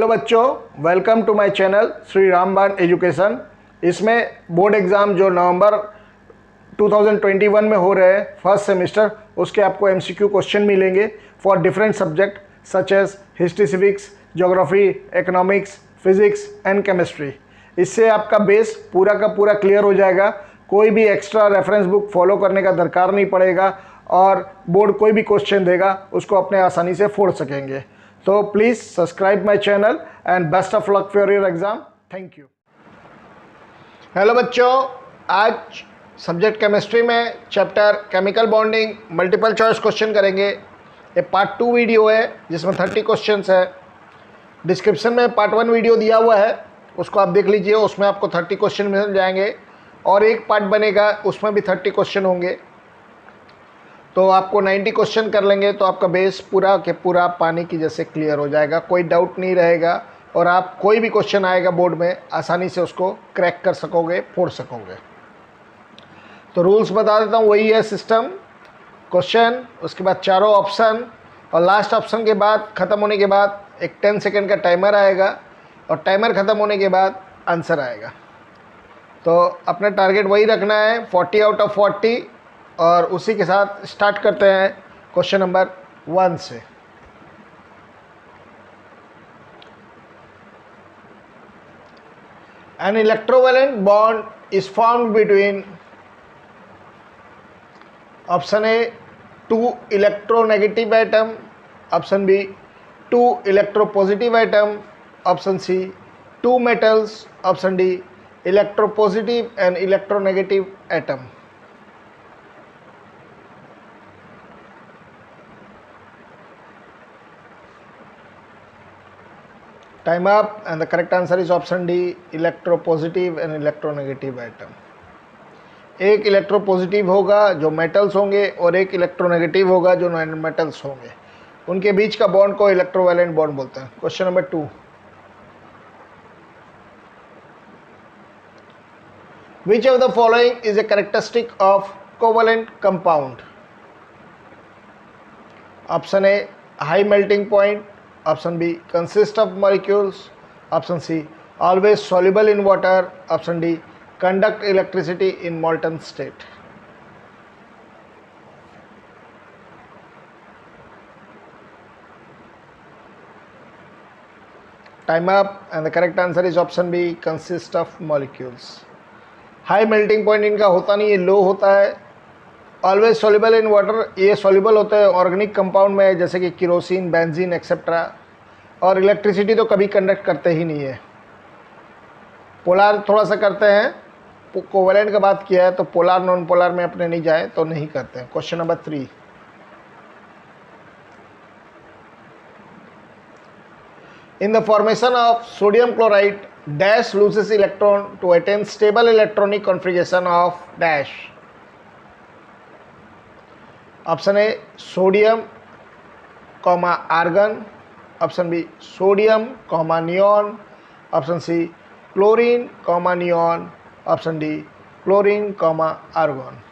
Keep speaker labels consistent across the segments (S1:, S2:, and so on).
S1: Hello बच्चों, welcome to my channel Shri Rambaan education. इसमें board exam जो नवंबर 2021 में हो रहे हैं फर्स्ट सेमेस्टर, उसके आपको एमसीक्यू क्वेश्चन मिलेंगे for different subject such as history, civics, geography, economics, physics and chemistry. इससे आपका बेस पूरा का पूरा क्लियर हो जाएगा। कोई भी एक्स्ट्रा रेफरेंस बुक फॉलो करने का दरकार नहीं पड़ेगा और बोर्ड कोई भी क्वेश्चन देगा उसको अपने आसानी से फोड़ सकेंगे। तो please subscribe my channel and best of luck for your exam. Thank you. Hello बच्चों, आज सब्जेक्ट केमिस्ट्री में chapter chemical bonding multiple choice question करेंगे। ये पार्ट 2 वीडियो है जिसमें 30 क्वेश्चंस है। डिस्क्रिप्शन में पार्ट 1 वीडियो दिया हुआ है, उसको आप देख लीजिए। उसमें आपको 30 क्वेश्चन मिल जाएंगे और एक पार्ट बनेगा उसमें भी 30 क्वेश्चन होंगे। तो आपको 90 क्वेश्चन कर लेंगे तो आपका बेस पूरा के पूरा पानी की जैसे क्लियर हो जाएगा, कोई डाउट नहीं रहेगा और आप कोई भी क्वेश्चन आएगा बोर्ड में आसानी से उसको क्रैक कर सकोगे, फोड़ सकोगे। तो रूल्स बता देता हूँ, वही है सिस्टम। क्वेश्चन, उसके बाद चारों ऑप्शन और लास्ट ऑप्शन के बाद ख़त्म होने के बाद एक 10 सेकेंड का टाइमर आएगा और टाइमर ख़त्म होने के बाद आंसर आएगा। तो अपना टारगेट वही रखना है 40 आउट ऑफ 40 और उसी के साथ स्टार्ट करते हैं क्वेश्चन नंबर 1 से। An electrovalent bond is formed between option A 2 electronegative atom, option B 2 electropositive atom, option C 2 metals, option D electropositive and electronegative atom. Time up and the correct answer is option D electropositive and electronegative atom. एक electropositive होगा जो metals होंगे और एक electronegative होगा जो non metals होंगे। उनके बीच का बॉन्ड को इलेक्ट्रोवैलेंट बॉन्ड बोलते हैं। Question number 2, which of the following is a characteristic of covalent compound? Option A high melting point, option B consist of molecules, option C always soluble in water, option D conduct electricity in molten state. Time up and the correct answer is option B consist of molecules. High melting point इनका होता नहीं, ये लो होता है। Always soluble in water, ये soluble होता है organic compound में जैसे कि केरोसिन, बेंजीन एक्सेट्रा। और इलेक्ट्रिसिटी तो कभी कंडक्ट करते ही नहीं है। पोलार थोड़ा सा करते हैं, कोवेलेंट का बात किया है तो पोलार नॉन पोलार में अपने नहीं जाए तो नहीं करते हैं। Question number 3, in the formation of sodium chloride dash loses electron to attain stable electronic configuration of dash. Option A sodium comma argon, option B sodium comma neon, option C chlorine comma neon, option D chlorine comma argon.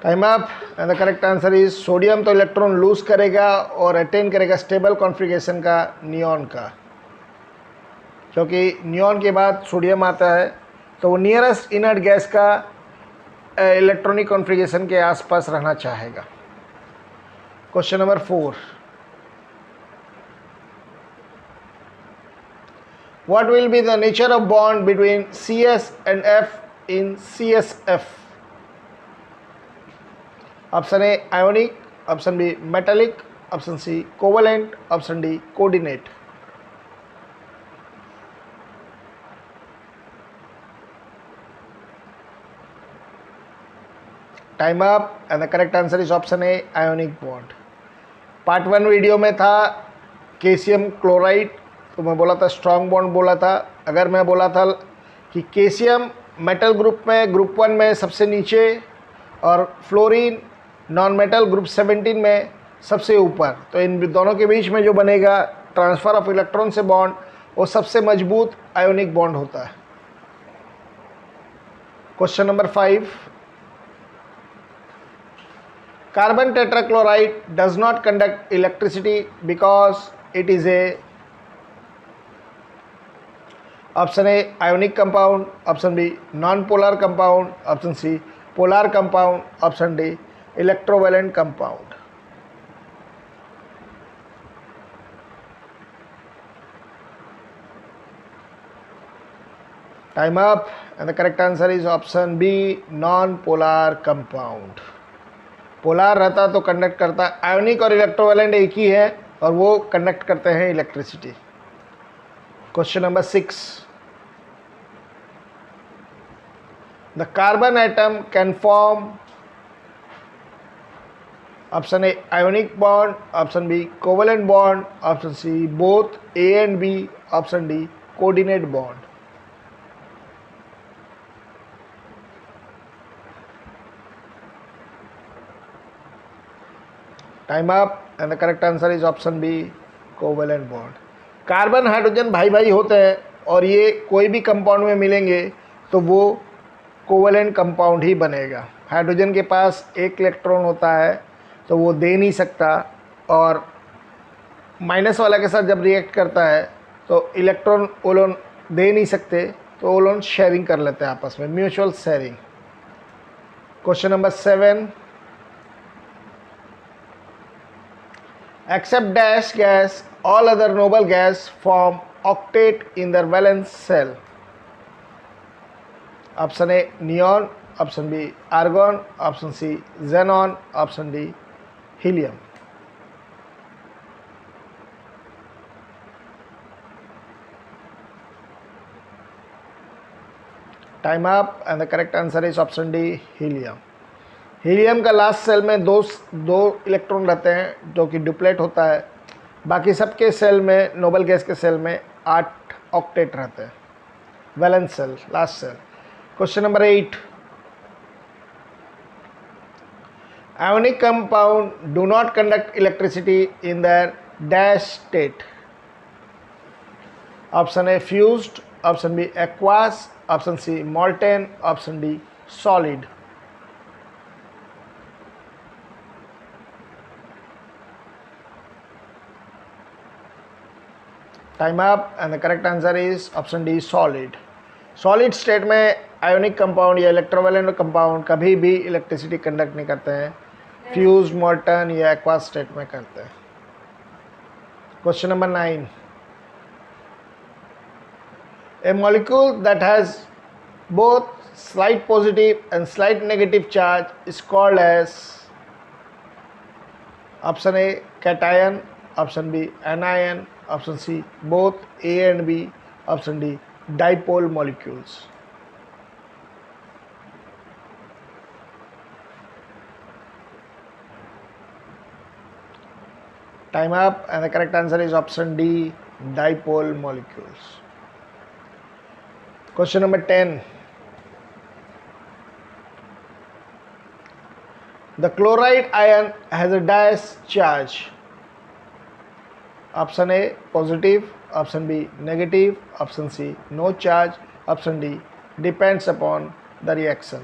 S1: Time up and the correct answer is sodium तो electron lose करेगा और attain करेगा stable configuration का neon का, क्योंकि neon के बाद sodium आता है तो वो नियरेस्ट इनर्ट गैस का इलेक्ट्रॉनिक कॉन्फ़िगरेशन के आसपास रहना चाहेगा। Question number 4, what will be the nature of bond between CS and F in CSF? Option A ionic, option B metallic, option C covalent, option D coordinate. Time up and the correct answer is option A ionic bond. Part 1 video में था calcium chloride, तो मैं बोला था strong bond बोला था। अगर मैं बोला था कि कैल्शियम मेटल ग्रुप में ग्रुप 1 में सबसे नीचे और फ्लोरीन नॉन मेटल ग्रुप 17 में सबसे ऊपर, तो इन दोनों के बीच में जो बनेगा ट्रांसफ़र ऑफ इलेक्ट्रॉन से बॉन्ड वो सबसे मजबूत आयोनिक बॉन्ड होता है। Question number 5, Carbon tetrachloride does not conduct electricity because it is a option A ionic compound, option B non-polar compound, option C polar compound, option D electrovalent compound. Time up, and the correct answer is option B non-polar compound. Polar रहता तो conduct करता, ionic और electrovalent एक ही है और वो conduct करते हैं electricity. Question number 6. The carbon atom can form option A ionic bond, option B covalent bond, option C both A and B, option D coordinate bond. Time up, and the correct answer is option B covalent bond. Carbon hydrogen भाई भाई होते हैं और ये कोई भी compound में मिलेंगे तो वो कोवेलेंट कंपाउंड ही बनेगा. हाइड्रोजन के पास एक इलेक्ट्रॉन होता है तो वो दे नहीं सकता, और माइनस वाला के साथ जब रिएक्ट करता है तो इलेक्ट्रॉन वो लोग दे नहीं सकते, तो वो लोग शेयरिंग कर लेते हैं आपस में, mutual sharing. Question number 7. Except dash gas, all other noble gas form octet in their valence shell. Option A neon, option B argon, option C xenon, option D helium. Time up, and the correct answer is option D helium. Helium का last cell में दो electron रहते हैं जो कि duplet होता है. बाकी सबके सेल में, नोबल गैस के सेल में 8 ऑक्टेट रहते हैं. Valence shell, last shell. Question number 8. Ionic compound do not conduct electricity in their dash state. Option A fused, option B aqueous, option C molten, option D solid. Time up, and the correct answer is option D solid. Solid state में ionic compound या electrovalent compound कभी भी electricity conduct नहीं करते हैं, fuse, मॉल्टन या aqueous state में करते हैं. Question number 9. A molecule that has both slight positive and slight negative charge is called as. Option A cation, option B anion, option C both A and B, option D dipole molecules. Time up, and the correct answer is option D dipole molecules. Question number 10. The chloride ion has a dash charge. Option A positive, option B negative, option C no charge, option D depends upon the reaction.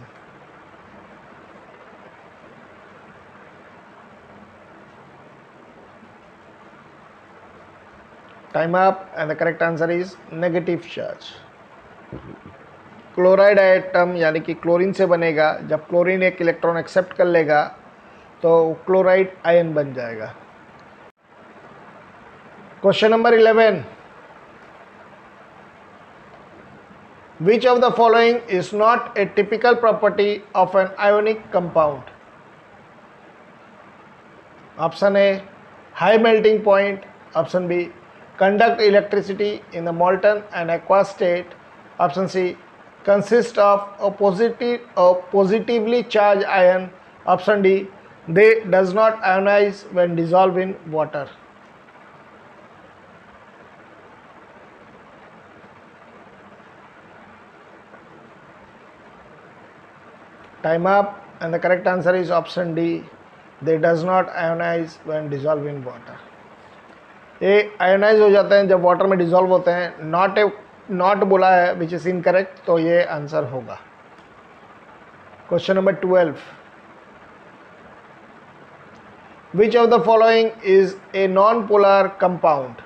S1: Time up, and the correct answer is negative charge. Chloride item यानी कि chlorine से बनेगा. जब chlorine एक electron accept कर लेगा तो chloride ion बन जाएगा. Question number 11. Which of the following is not a typical property of an ionic compound? Option A high melting point, option B conduct electricity in the molten and aqueous state, option C consist of a positively charged ion, option D they does not ionize when dissolved in water. Time up, and the correct answer is option D. They does not ionize when dissolved in water. ये ionise हो जाते हैं जब water में dissolve होते हैं. Not बोला है विच इज़ इनकरेक्ट, तो ये आंसर होगा. Question number 12. Which of the following is a non-polar compound?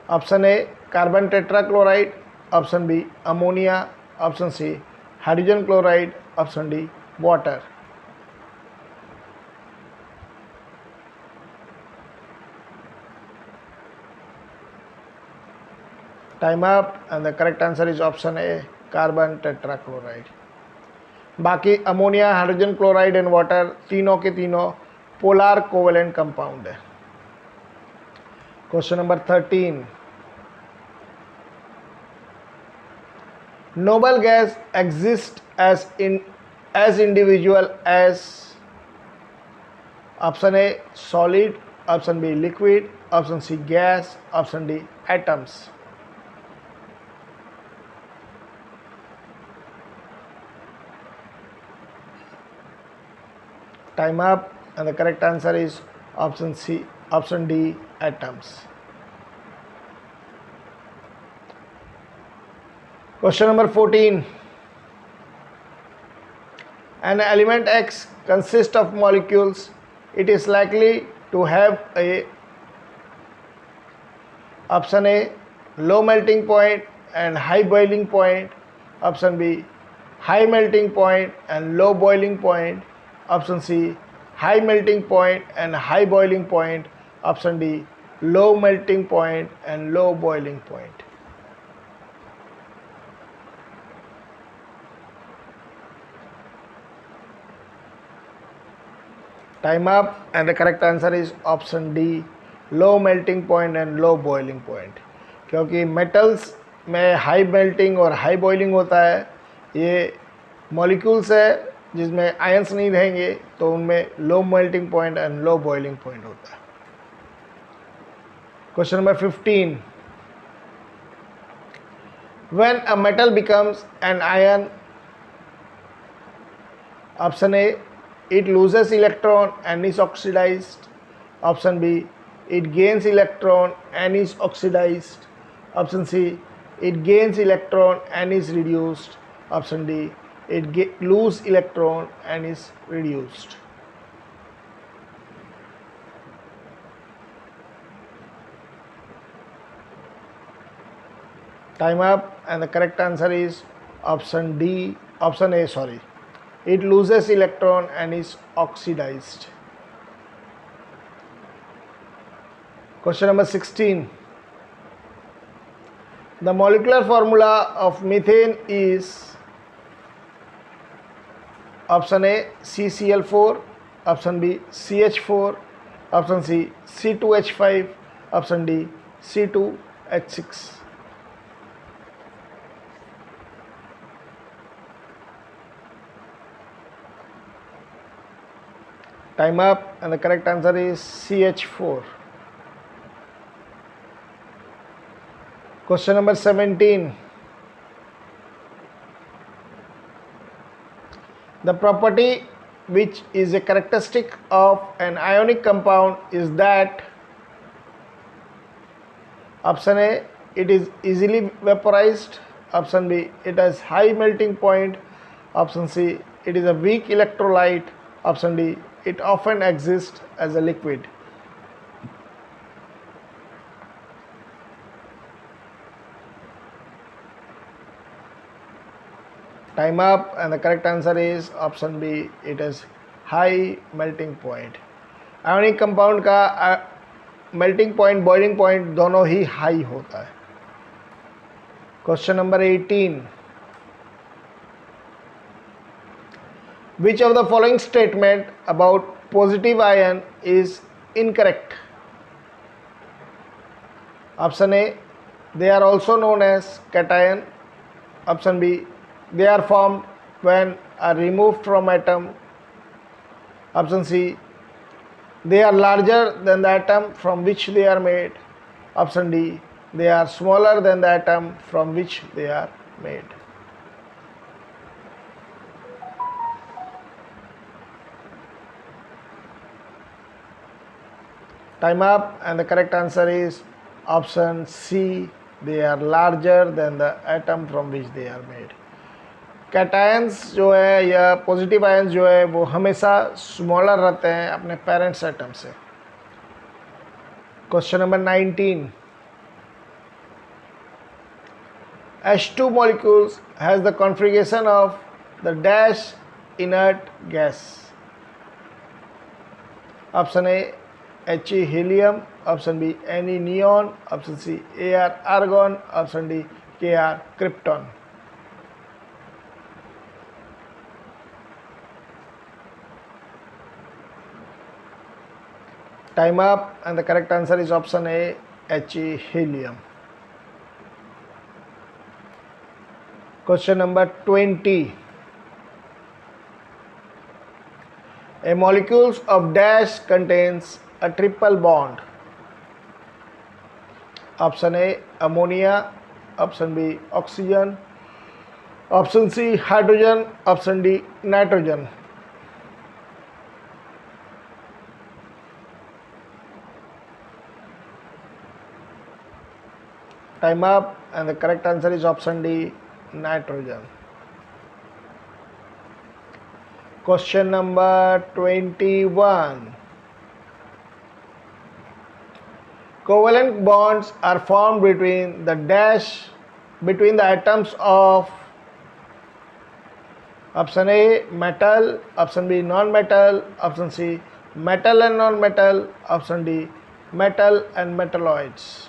S1: Option A, carbon tetrachloride. Option B, ammonia. Option C, hydrogen chloride. Option D, water. Time up, and the correct answer is option A, carbon tetrachloride. बाकी ammonia, hydrogen chloride and water तीनों के तीनों polar covalent compound है. Question number 13. Noble gas exists as individual as option A, solid. Option B, liquid. Option C, gas. Option D, atoms. Time up, and the correct answer is option C, option D, atoms. Question number 14. An element X consists of molecules. It is likely to have a option A, low melting point and high boiling point. Option B, high melting point and low boiling point. Option C, high melting point and high boiling point. Option D, low melting point and low boiling point. Time up, and the correct answer is option D, low melting point and low boiling point. क्योंकि metals में high melting और high boiling होता है. ये molecules है जिसमें ions नहीं रहेंगे, तो उनमें low melting point and low boiling point होता है. Question number 15. When a metal becomes an ion, option A, it loses electron and is oxidized. Option B, it gains electron and is oxidized. Option C, it gains electron and is reduced. Option D, it lose electron and is reduced. Time up, and the correct answer is option A, sorry. It loses electron and is oxidized. Question number 16. The molecular formula of methane is option A, CCl4. Option B, CH4. Option C, C2H5. Option D, C2H6. Time up, and the correct answer is CH4. Question number 17. The property which is a characteristic of an ionic compound is that option A, it is easily vaporized. Option B, it has high melting point. Option C, it is a weak electrolyte. Option D, it often exists as a liquid. Time up, and the correct answer is option B, it is high melting point. Ionic compound का melting point, boiling point दोनों ही high होता है. Question number 18. Which of the following statement about positive ion is incorrect? Option A, they are also known as cation. Option B, they are formed when are removed from atom. Option C, they are larger than the atom from which they are made. Option D, they are smaller than the atom from which they are made. Time up, and the correct answer is option C, they are larger than the atom from which they are made. Cations जो है या positive ions जो है वो हमेशा smaller रहते हैं अपने पेरेंट्स एटम से। Question number 19, H2 molecules has the configuration of the dash inert gas. Option A He helium, option B Ne neon, option C Ar argon, option D Kr krypton. Time up, and the correct answer is option A, He helium. Question number 20. A molecule of dash contains a triple bond. Option A, ammonia, option B, oxygen, option C, hydrogen, option D, nitrogen. Time up, and the correct answer is option D, nitrogen. Question number 21. Covalent bonds are formed between the atoms of option A, metal, option B, non-metal, option C, metal and non-metal, option D, metal and metalloids.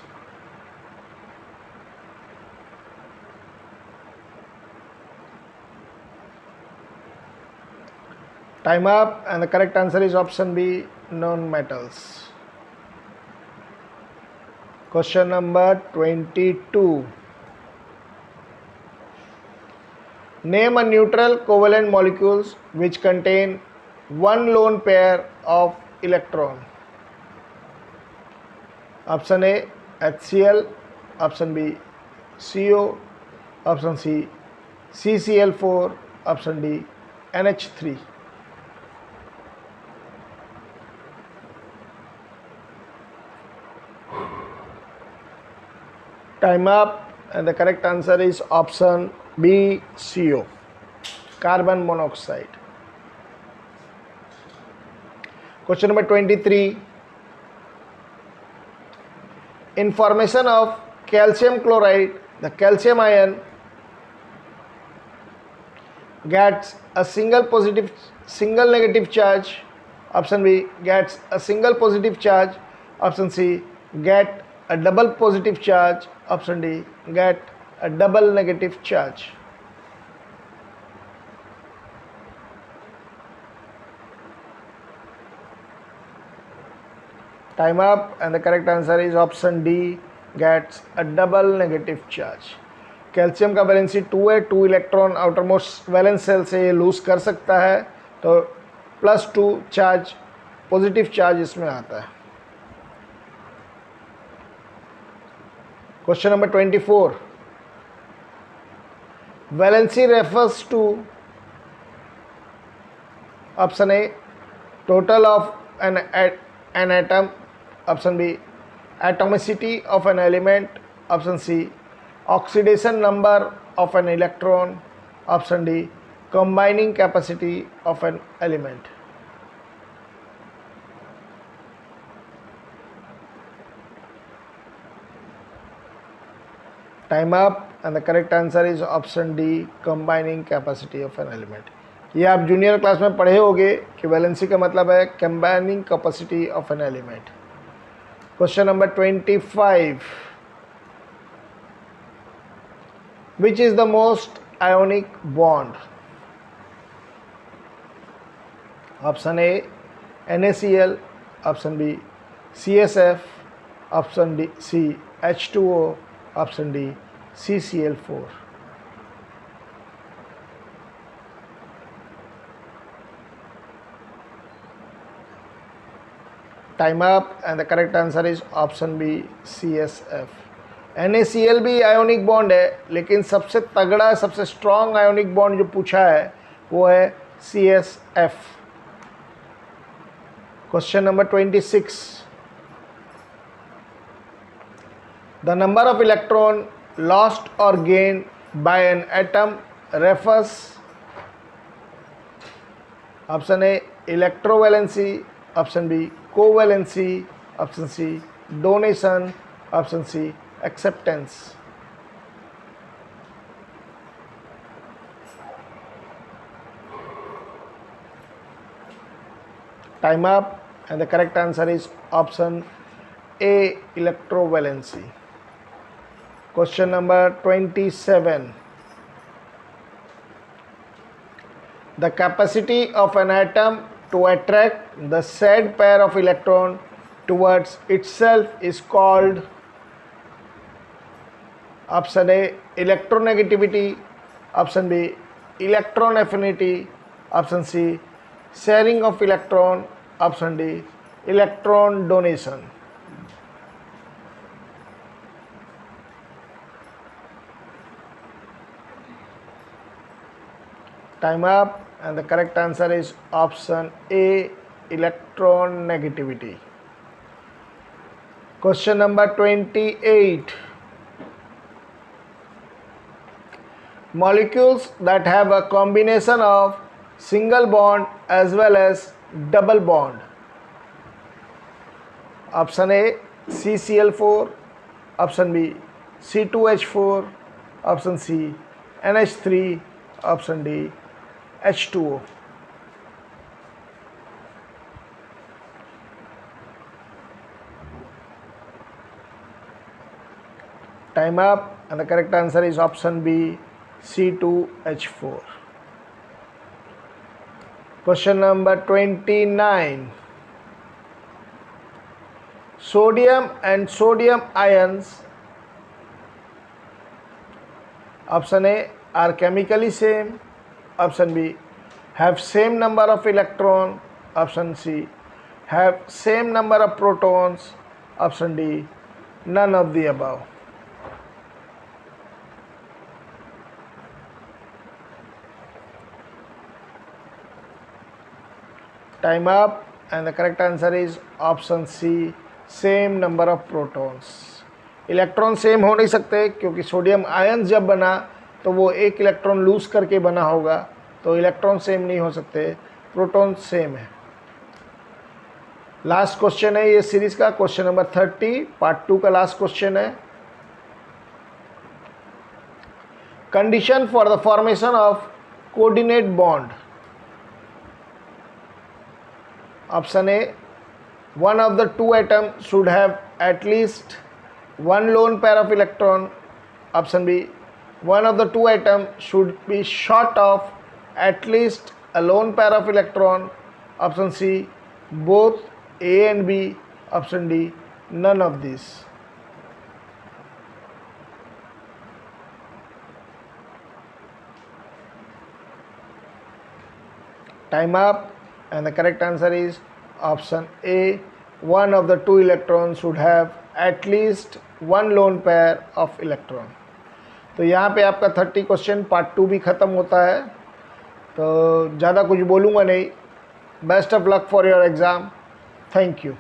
S1: Time up, and the correct answer is option B, non-metals. Question number 22. Name a neutral covalent molecules which contain one lone pair of electron. Option A, HCl, option B, CO, option C, CCl4, option D, NH3. Time up, and the correct answer is option B, CO, carbon monoxide. Question number 23. In formation of calcium chloride, the calcium ion gets a single negative charge. Option B, gets a single positive charge. Option C, get a double positive charge. Option D, get a double negative charge. Time up, and the correct answer is option D, gets a double negative charge. Calcium का valency 2 है, 2 electron outermost valence shell से ये loose कर सकता है, तो +2 charge positive charge इसमें आता है। Question number 24. Valency refers to option A, total of an atom, option B, atomicity of an element, option C, oxidation number of an electron, option D, combining capacity of an element. Time up, and the correct answer is option D, combining capacity of an element. ये आप junior class में पढ़े होंगे कि valency का मतलब है combining capacity of an element. Question number 25. Which is the most ionic bond? Option A, NaCl, option B, CSF, option D, C, H2O, option D, CCl4. Time up, and the correct answer is option B, CSF. NaCl भी ionic bond है, लेकिन सबसे तगड़ा सबसे strong ionic bond जो पूछा है वो है CSF. Question number 26. The number of electron lost or gained by an atom refers option A electrovalency, option B covalency, option C donation, option C acceptance. Time up and the correct answer is option A electrovalency. Question number 27. The capacity of an atom to attract the said pair of electron towards itself is called option A electronegativity, option B electron affinity, option C sharing of electron, option D electron donation। Time up and the correct answer is option A electron negativity। Question number 28. Molecules that have a combination of single bond as well as double bond, option A CCl4, option B C2H4, option C NH3, option D H2O। Time up and the correct answer is option B C2H4। Question number 29. Sodium and sodium ions, option A are chemically same, option B have same number of electrons, option C have same number of protons, option D none of the above। Time up and the correct answer is option C same number of protons। Electron same हो नहीं सकते क्योंकि sodium ion जब बना तो वो एक electron lose करके बना होगा, तो इलेक्ट्रॉन सेम नहीं हो सकते, प्रोटॉन सेम है। लास्ट क्वेश्चन है ये सीरीज का, क्वेश्चन नंबर 30 पार्ट 2 का लास्ट क्वेश्चन है। Condition for the formation of coordinate bond, option A one of the two atoms should have at least one lone pair of electron, option B one of the two atoms should be short of at least a lone pair of electron, option C both A and B, option D none of these। Time up and the correct answer is option A one of the two electrons should have at least one lone pair of electron। तो यहाँ पे आपका 30 question part 2 भी ख़त्म होता है, तो ज़्यादा कुछ बोलूँगा नहीं। Best of luck for your exam. Thank you.